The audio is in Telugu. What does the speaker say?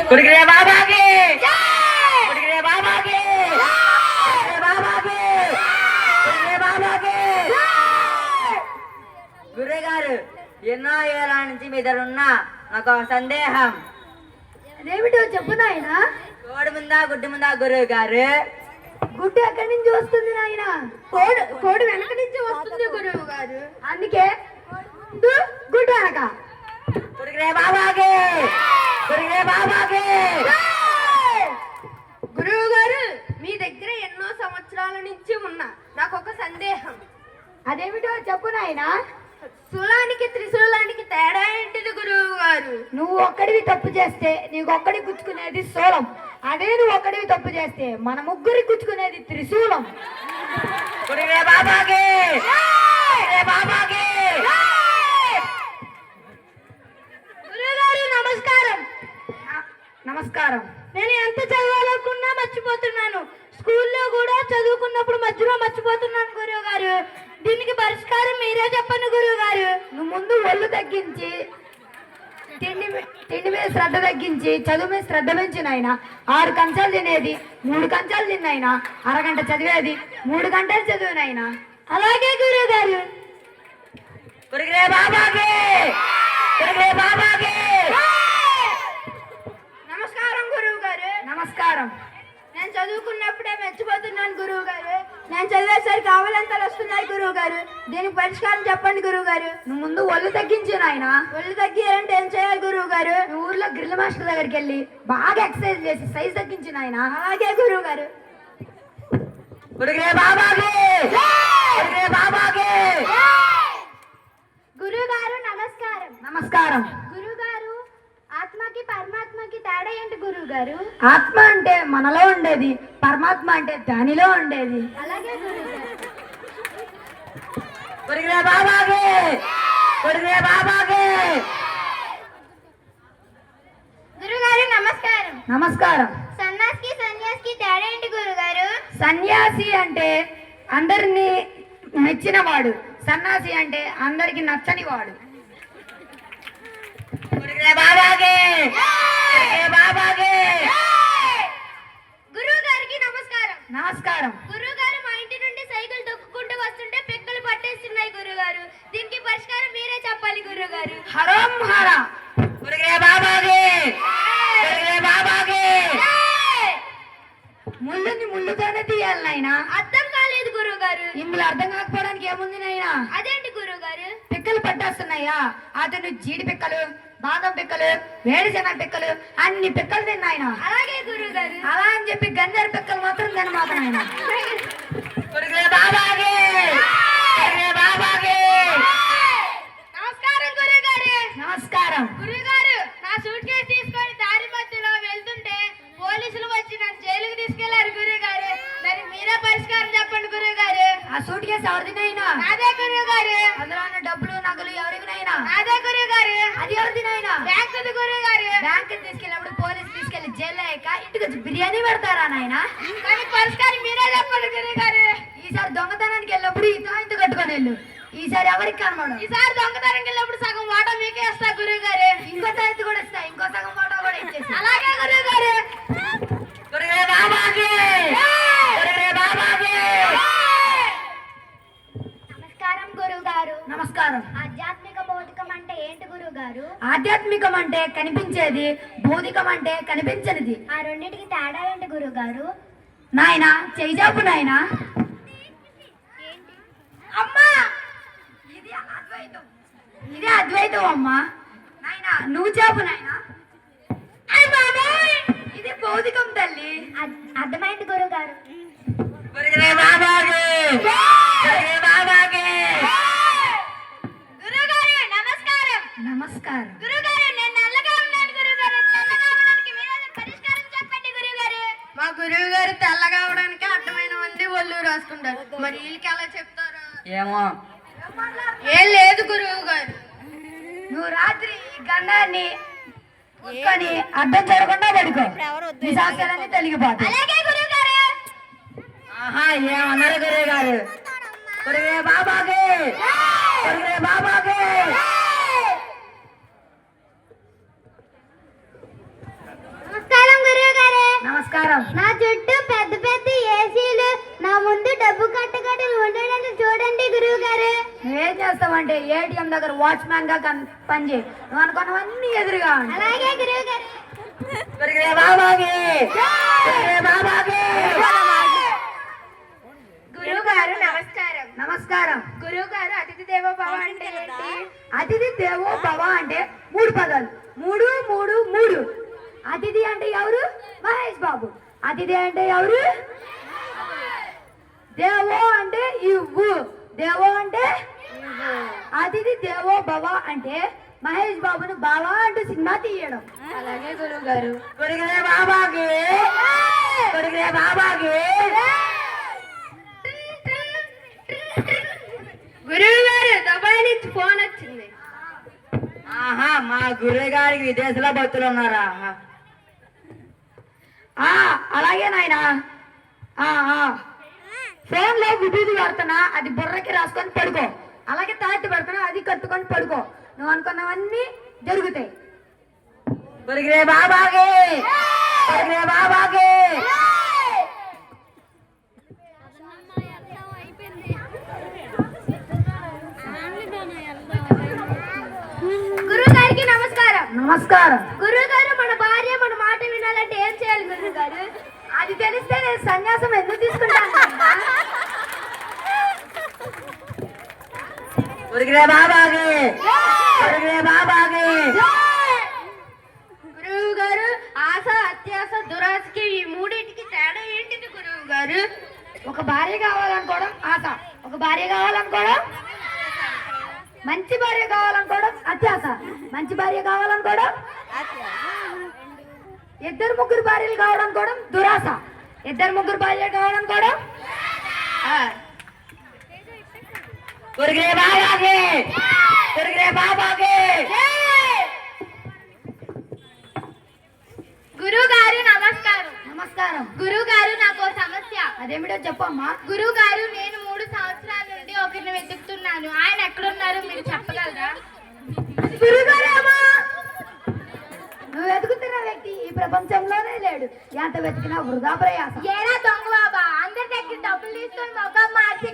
కుడిగిరే బాబాకి కుడిగిరే బాబాకి బాబాకి కుడిగిరే బాబాకి. గురువు గారు, ఎన్నో ఏళ్ళ నుంచి మీ దగ్గర ఉన్నా నాకు ఒక సందేహం. అదేమిటో చెప్పు నాయనా. కోడి ముందా గుడ్డు ముందా గురువు గారు? గుడ్డు ఎక్కడి నుంచి వస్తుంది నాయన? కోడి వెనక నుంచి వస్తుంది గురువు గారు. అందుకే గుడ్డు వెనక. కుడిగిరే బాబాకి కుడిగిరే బాబాకి. గురువు గారు, మీ దగ్గర ఎన్నో సంవత్సరాల నుంచి ఉన్నా నాకు ఒక సందేహం. అదేమిటో చెప్పు నాయనా. శూలానికి త్రిశూలానికి తేడా ఏంటిది గురువు గారు? నువ్వు ఒక్కడివి తప్పు చేస్తే నీకు ఒక్కడి గుచ్చుకునేది శూలం. అదే నువ్వు ఒక్కడివి తప్పు చేస్తే మన ముగ్గురి గుచ్చుకునేది త్రిశూలం. కుడిగిరే బాబాకి కుడిగిరే బాబాకి. గురువు గారు నమస్కారం. నమస్కారం. నేను ఎంత చదవాలనుకున్నా మర్చిపోతున్నాను. స్కూల్లో కూడా చదువుకున్నప్పుడు మధ్యలో మర్చిపోతున్నాను గురువు గారు. దీనికి పరిష్కారం మీరే చెప్పండి గురువు గారు. నువ్వు ముందు ఒళ్ళు తగ్గించి తిండి మీద శ్రద్ధ తగ్గించి చదువు మీద శ్రద్ధ పెంచి నాయన. 6 కంచాలు తినేది 3 కంచాలు తిన్నాయినా. అరగంట చదివేది 3 గంటలు చదివినాయినా. అలాగే గురువు గారు. కుడిగిరే బాబాకి కుడిగిరే బాబాకి. నమస్కారం గురువు గారు. నమస్కారం. నేను చదువుకున్నప్పుడే మర్చిపోతున్నాను గురువు గారు. నేను చదివేసరికి కావాలంతలు వస్తున్నాయి గురువు గారు. దీనికి పరిష్కారం చెప్పండి గురువు గారు. నువ్వు ముందు ఒళ్ళు తగ్గించు నాయన. ఒళ్ళు తగ్గియాలంటే ఏం చేయాలి గురువు గారు? నువ్వు ఊర్లో గ్రిల్ మాస్టర్ దగ్గరికి వెళ్ళి బాగా ఎక్సర్సైజ్ చేసి సైజ్ తగ్గించు నాయన. అలాగే గురువు గారు. కుడిగిరే బాబాకి కుడిగిరే బాబాకి. గురువు గారు నమస్కారం. నమస్కారం. గురువు గారు, ఆత్మకి పరమాత్మకి తేడా ఏంటి గురువు గారు? ఆత్మ అంటే మనలో ఉండేది, పరమాత్మ అంటే దానిలో ఉండేది. అలాగే గురువు గారు. కుడిగిరే బాబాకి కుడిగిరే బాబాకి. గురువు గారు నమస్కారం. నమస్కారం. సన్యాసికి సన్యాసికి తేడా ఏంటి గురువు గారు? సన్యాసి అంటే అందరినీ మెచ్చినవాడు, సన్యాసి అంటే అందరికి నచ్చని వాడు. కుడిగిరే బాబాకి కుడిగిరే బాబాకి. గురువు గారికి నమస్కారం. నమస్కారం. గురువు గారు, మా ఇంటి నుండి సైకిల్ తొక్కుకుంటూ వస్తుంటే పిక్కలు పట్టేస్తున్నాయి గురువు గారు. దీనికి పరిష్కారం మీరే చెప్పాలి గురువు గారు. హరం హర. కుడిగిరే బాబాకి కుడిగిరే బాబాకి. ముళ్ళుని ముళ్ళుతోనే తీయాలి నాయనా. అర్థం కాలేదు గురువు గారు. ఇందులో అర్థం కాకపోవడానికి ఏముంది నాయనా? అదేంటి గురువు గారు? పిక్కలు పట్టేస్తున్నాయా? అతను జీడి పిక్కలు, బాదం పిక్కలు, వేడిశనగ పిక్కలు, అన్ని పిక్కలు తిన్నాయన. అలాగే గురువు గారు. అలా అని చెప్పి గంజారు పిక్కలు మాత్రం తినమాక నాయన. కుడిగిరే బాబాకి కుడిగిరే బాబాకి. నమస్కారం గురువు గారు. నమస్కారం. గురువు గారు, నా సూట్ కేసు తీసుకొని దారి మధ్యలో వెళ్తుంటే పోలీసులు వచ్చి నన్ను జైలుకి తీసుకెళ్లారు గురువు గారు. మరి మీరే పరిష్కారం చెప్పండి గురువు గారు. ఆ సూట్ కేసు ఎవరిదినైనా? అదే గురువు గారు. అందులో ఉన్న డబ్బులు నగలు ఎవరివినైనా? అదే గురువు గారు. అది ఎవరిదినైనా? బ్యాంకు గురువు గారు. బ్యాంకు తీసుకెళ్ళినప్పుడు పోలీసు తీసుకెళ్లి జైలు అయ్యాక ఇంటికి వచ్చి బిర్యానీ పెడతారా నాయన? కానీ పరిష్కారం మీరే చెప్పండి గురువు గారు. ఈసారి దొంగతనానికి వెళ్ళినప్పుడు ఇంత కట్టుకొని వెళ్ళు. ఈసారి ఎవరికి కనబడు. ఈసారి దొంగతనానికి వెళ్ళినప్పుడు సగం వాటా మీకే ఇస్తా గురువు గారు. ఇంకో తాయితీ కూడా ఇస్తా. ఇంకో సగం వాటా కూడా ఇచ్చేసి. అలాగే గురువు గారు. కుడిగిరే బాబాకి కుడిగిరే బాబాకి. నమస్కారం గురువు గారు. నమస్కారం. ఆధ్యాత్మిక భౌతికం అంటే ఏంటి గురువు గారు? ఆధ్యాత్మికం అంటే కనిపించేది, భౌతికం అంటే కనిపించనిది. ఆ రెండింటికి తేడా ఏంటి గురువు గారు? నాయన చెయ్యజాపు నాయన. అమ్మా, ఇది అద్వైతం. ఇదే అద్వైతం అమ్మా. నాయన నువ్వు చెప్పు నాయన. ఇది భౌతికం తల్లి. అర్థమైంది గురువు గారు. కుడిగిరే బాబాకి కుడిగిరే బాబాకి. గురువు గారు నమస్కారం. నమస్కారం. గురువు గారు, నేను నల్లగా ఉన్నాను గురువు గారు. తెల్లగా అవడానికి మీరే పరిష్కారం చెప్పండి గురువు గారు. మా గురువు గారు తెల్లగా అవడానికి అర్థమైన మంది ఒళ్ళు రాసుకుంటారు. మరి వీళ్ళకి ఎలా చెప్తారు? ఏమో. ఏం లేదు గురువు గారు. నువ్వు రాత్రి ఈ గండాన్ని తీసుకొని అర్థం జరగకుండా పడుకో. నీ శాస్త్రాలన్నీ తెలిగిపోతాయి. అలాగే గురువు గారు. ఆహా, ఏమన్నారు గురువు గారు? కుడిగిరే బాబాకి కుడిగిరే బాబాకి. నమస్కారం. నా చుట్టూ పెద్ద పెద్ద ఏసీలు, నా ముందు డబ్బు కట్టకట్టలు ఉండడానికి చూడండి గురువు గారు. నువ్వేం చేస్తావంటే ఏటీఎం దగ్గర వాచ్మ్యాన్ గా పనిచేయి. నువ్వు అనుకున్నవన్నీ ఎదురుగా ఉంటాయి. అలాగే గురువు గారు. గురుగ్రే బాబాకి గురుగ్రే బాబాకి గురువు గారు నమస్కారం. నమస్కారం. గురువు గారు అతిథి దేవో భవ అంటే ఏంటి? అతిథి దేవో భవ అంటే 3 పదాలు. 3 3 3. అతిథి అంటే ఎవరు? మహేష్ బాబు. అతిథి అంటే ఎవరు? దేవో అంటే ఇవ్వు. దేవో అంటే అతిథి దేవో భవ అంటే మహేష్ బాబును బావా అంటూ సినిమా తీయడం. అలాగే గురువు గారు. గురుగ్రే బాబాకి గురుగ్రే బాబాకి గురువు గారు దుబాయ్ నుంచి ఫోన్ వచ్చింది. ఆహా, మా గురువు గారికి విదేశాల భక్తులు ఉన్నారా? అలాగే నాయనా. ఫోన్ లో విభూతి వాడుతున్నా, అది బుర్రకి రాసుకొని పడుకో. అలాగే తాటి పెడుతున్నా, అది కట్టుకొని పడుకో. నువ్వు అనుకున్నవన్నీ జరుగుతాయి. గురుగ్రే బాబాకి గురుగ్రే బాబాకి గురువు గారికి నమస్కారం. నమస్కారం. గురువు గారు, మన భార్య మన మాట వినాలంటే ఏం చేయాలి గురువు గారు? అది తెలిస్తే నేను సన్యాసం ఎందుకు తీసుకుంటాను? గురుగ్రే బాబాకి గురుగ్రే బాబాకి గురువు గారు, ఆశ, అత్యాశ, దురాశకి ఈ మూడింటికి తేడా ఏంటిది గురువు గారు? ఒక భార్య కావాలనుకోవడం ఆశ, ఒక భార్య కావాలనుకోవడం, మంచి భార్య కావాలనుకోవడం అత్యాశ, మంచి భార్య కావాలనుకోవడం, 2 3 భార్యలు కావాలనుకోవడం దురాశ, 2 3 భార్యలు కావాలనుకోవడం. గురుగ్రే బాబాకి గురుగ్రే బాబాకి గురువు గారు నమస్కారం. నమస్కారం. గురువు గారు, నాకు ఓ సమస్య. అదేమిటో చెప్పమ్మా. గురువు గారు, నేను 3 సంవత్సరాల నుండి ఒకరిని వెతుకుతున్నాను. ఆయన ఎక్కడున్నారు మీరు చెప్పగలరా? గురుగారేమా, నువ్వు వెతుకుతున్న వ్యక్తి ఈ ప్రపంచంలోనే లేడు. ఎంత వెతికినా వృధా ప్రయాస. ఏరా దొంగ బాబా, అందరి దగ్గర డబ్బులు తీసుకొని మొఖం మార్చి